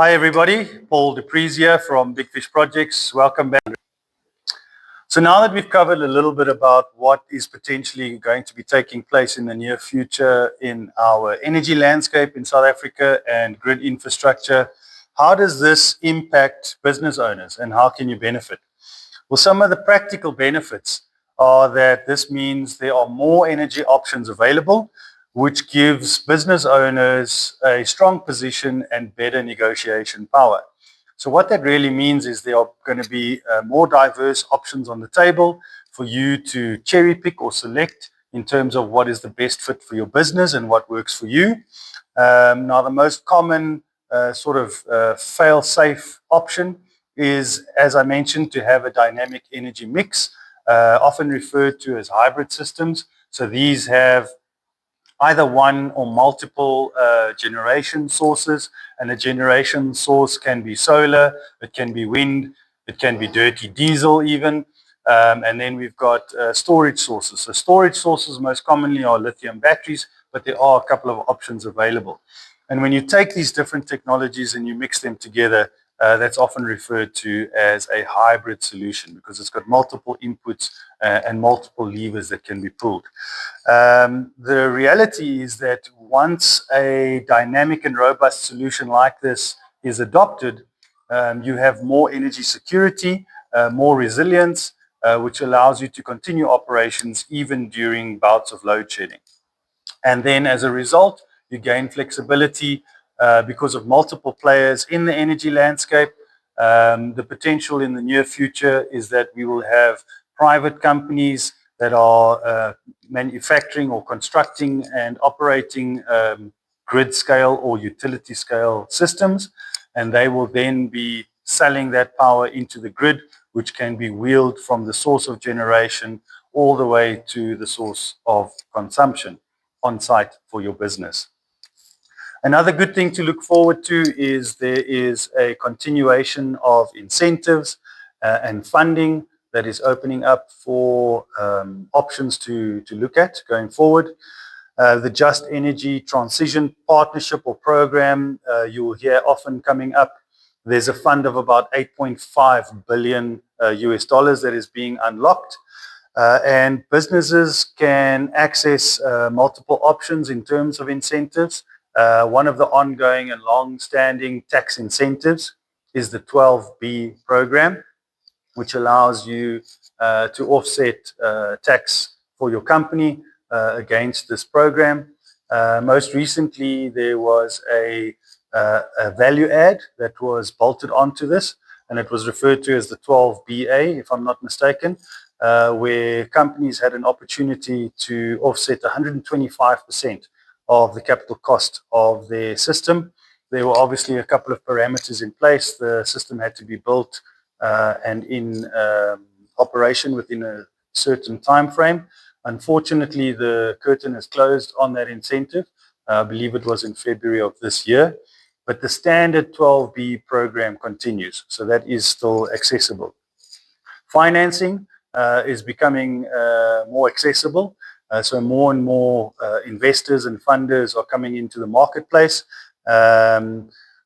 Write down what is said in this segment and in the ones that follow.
Hi everybody, Paul Dupreez here from Big Fish Projects. Welcome back. So now that we've covered a little bit about what is potentially going to be taking place in the near future in our energy landscape in South Africa and grid infrastructure, how does this impact business owners and how can you benefit? Well, some of the practical benefits are that this means there are more energy options available, which gives business owners a strong position and better negotiation power. So what that really means is there are going to be more diverse options on the table for you to cherry pick or select in terms of what is the best fit for your business and what works for you. Now, the most common fail-safe option is, as I mentioned, to have a dynamic energy mix, often referred to as hybrid systems. So these have either one or multiple generation sources, and a generation source can be solar, it can be wind, it can be dirty diesel even, and then we've got storage sources. So storage sources most commonly are lithium batteries, but there are a couple of options available. And when you take these different technologies and you mix them together, that's often referred to as a hybrid solution because it's got multiple inputs and multiple levers that can be pulled. The reality is that once a dynamic and robust solution like this is adopted, you have more energy security, more resilience, which allows you to continue operations even during bouts of load shedding. And then as a result, you gain flexibility because of multiple players in the energy landscape. The potential in the near future is that we will have private companies that are manufacturing or constructing and operating grid scale or utility scale systems, and they will then be selling that power into the grid, which can be wheeled from the source of generation all the way to the source of consumption on site for your business. Another good thing to look forward to is there is a continuation of incentives and funding that is opening up for options to look at going forward. The Just Energy Transition Partnership or Program, you will hear often coming up. There's a fund of about $8.5 billion US dollars that is being unlocked. And businesses can access multiple options in terms of incentives. One of the ongoing and long-standing tax incentives is the 12B program, which allows you to offset tax for your company against this program. Most recently, there was a value add that was bolted onto this, and it was referred to as the 12BA, if I'm not mistaken, where companies had an opportunity to offset 125% of the capital cost of their system. There were obviously a couple of parameters in place. The system had to be built and in operation within a certain time frame. Unfortunately, the curtain has closed on that incentive. I believe it was in February of this year. But the standard 12B program continues, so that is still accessible. Financing is becoming more accessible. So more and more investors and funders are coming into the marketplace.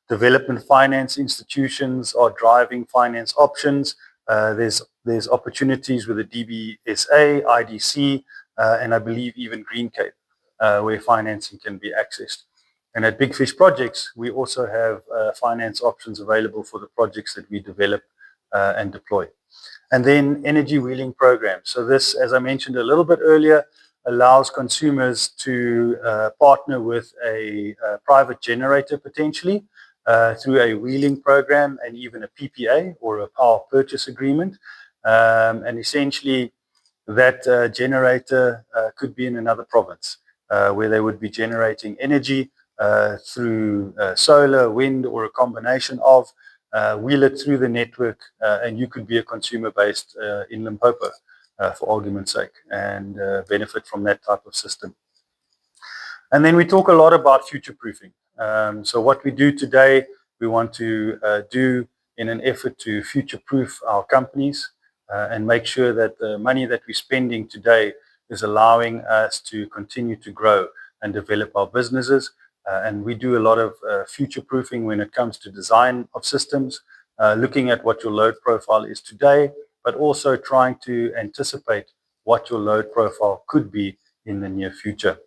Development finance institutions are driving finance options. There's opportunities with the DBSA, IDC, and I believe even Green Cape, where financing can be accessed. And at Big Fish Projects, we also have finance options available for the projects that we develop and deploy. And then energy wheeling programs. So this, as I mentioned a little bit earlier, allows consumers to partner with a private generator potentially through a wheeling program and even a PPA or a power purchase agreement. And essentially that generator could be in another province where they would be generating energy through solar, wind, or a combination of, wheel it through the network, and you could be a consumer based in Limpopo, for argument's sake, and benefit from that type of system. And then we talk a lot about future proofing. So what we do today, we want to do in an effort to future proof our companies and make sure that the money that we're spending today is allowing us to continue to grow and develop our businesses And we do a lot of future proofing when it comes to design of systems, looking at what your load profile is today, but also trying to anticipate what your load profile could be in the near future.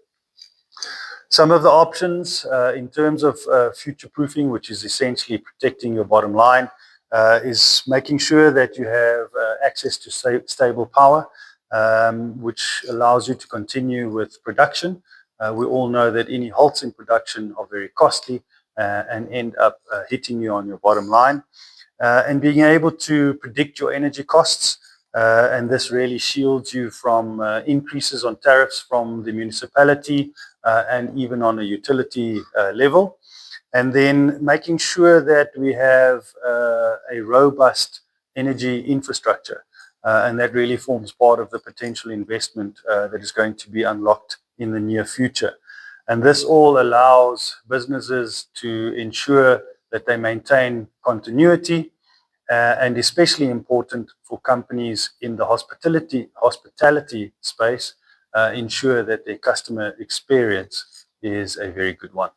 Some of the options in terms of future proofing, which is essentially protecting your bottom line, is making sure that you have access to stable power, which allows you to continue with production. We all know that any halts in production are very costly and end up hitting you on your bottom line. And being able to predict your energy costs, and this really shields you from increases on tariffs from the municipality and even on a utility level. And then making sure that we have a robust energy infrastructure. And that really forms part of the potential investment that is going to be unlocked in the near future. And this all allows businesses to ensure that they maintain continuity, and especially important for companies in the hospitality space, ensure that their customer experience is a very good one.